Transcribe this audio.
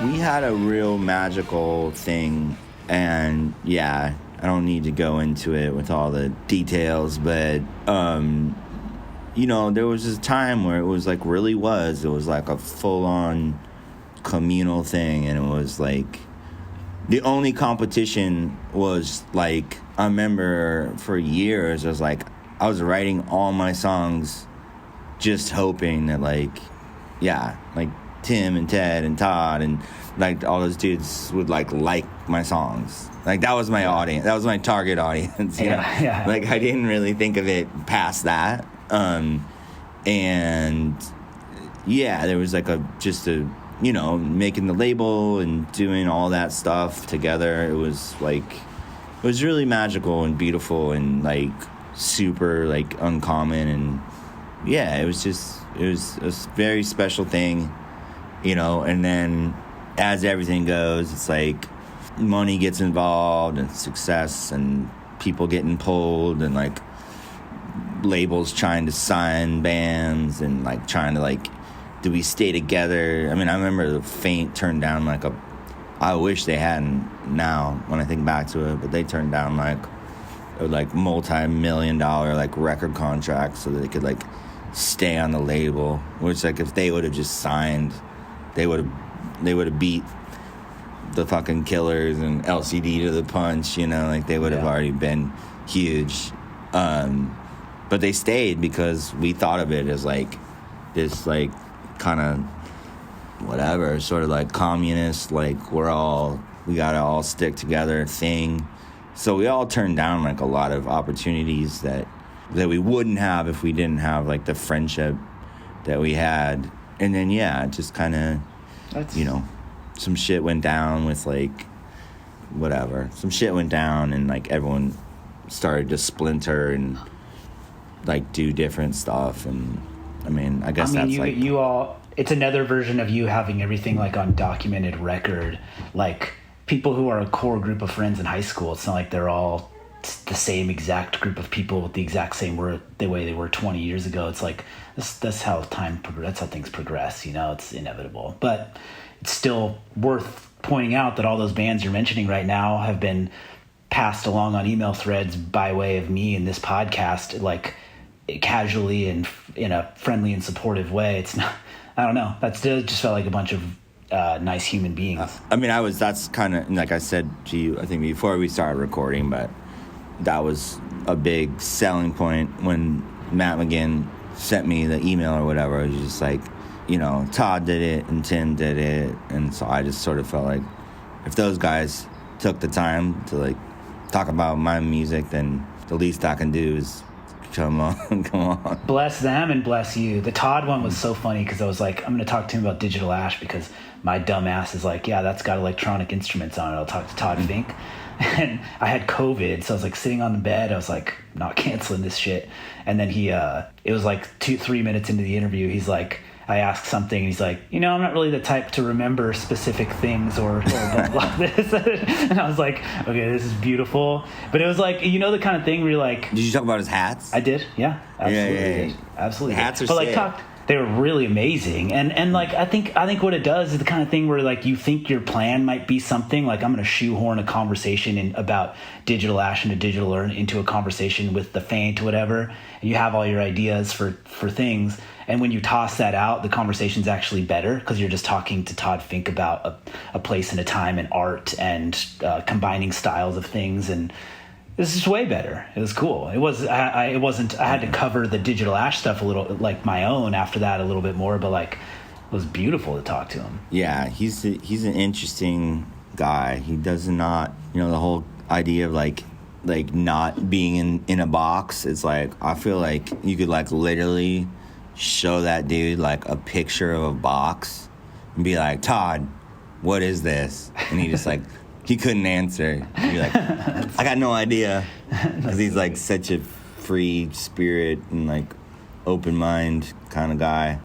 We had a real magical thing, and yeah, I don't need to go into it with all the details, but you know, there was this time where it was like it was like a full-on communal thing, and it was like the only competition was like, I remember for years I was writing all my songs just hoping that like Tim and Ted and Todd and like all those dudes would like my songs. Like that was my audience. That was my target audience. You know? Like I didn't really think of it past that. And yeah, there was like making the label and doing all that stuff together. It was really magical and beautiful and like super like uncommon, and yeah, it was a very special thing, you know. And then as everything goes, it's like money gets involved and success and people getting pulled and like labels trying to sign bands and like trying to like, do we stay together? I mean, I remember the Fink turned down I wish they hadn't now when I think back to it, but they turned down like multi-million-dollar like record contracts so that they could like stay on the label, which like if they would have just signed, they would have beat the fucking Killers and LCD to the punch, you know, like they would have already been huge. But they stayed because we thought of it as like this like kind of whatever, sort of like communist, like we gotta all stick together thing. So we all turned down like a lot of opportunities that we wouldn't have if we didn't have like the friendship that we had. And then just kind of, you know, some shit went down with like whatever. Some shit went down and like everyone started to splinter and like do different stuff. And I mean, that's like you all. It's another version of you having everything like on documented record. Like people who are a core group of friends in high school, it's not like they're all the same exact group of people with the exact same the way they were 20 years ago. It's like that's how that's how things progress. You know, it's inevitable. But it's still worth pointing out that all those bands you're mentioning right now have been passed along on email threads by way of me in this podcast, like casually and in a friendly and supportive way. It's not. I don't know. That still just felt like a bunch of nice human beings. I mean, that's kind of, like I said to you, I think before we started recording, but that was a big selling point when Matt McGinn sent me the email or whatever. It was just like, you know, Todd did it and Tim did it. And so I just sort of felt like if those guys took the time to like talk about my music, then the least I can do is come on. Bless them and bless you. The Todd one was so funny because I was like, I'm going to talk to him about Digital Ash because my dumb ass is like, yeah, that's got electronic instruments on it. I'll talk to Todd Fink. And I had COVID, so I was like sitting on the bed. I was like, not canceling this shit. And then it was like 2-3 minutes into the interview. He's like, I asked something, and he's like, you know, I'm not really the type to remember specific things or blah, blah, this. And I was like, okay, this is beautiful. But it was like, you know, the kind of thing where you're like... Did you talk about his hats? I did, yeah. Absolutely did. Absolutely hats did. Are but sick. Like, they were really amazing. And like, I think what it does is the kind of thing where like you think your plan might be something, like I'm going to shoehorn a conversation about Digital Ash into a conversation with the Faint or whatever. And you have all your ideas for things. And when you toss that out, the conversation's actually better because you're just talking to Todd Fink about a place and a time and art and combining styles of things. And this is way better. It was cool. It was. I had to cover the Digital Ash stuff a little, like my own after that a little bit more. But like, it was beautiful to talk to him. Yeah, he's an interesting guy. He does not, you know, the whole idea of like not being in a box. It's like I feel like you could like literally show that dude like a picture of a box and be like, Todd, what is this? And he just like, he couldn't answer. He'd be like, I got no idea. Because he's like such a free spirit and like open mind kind of guy.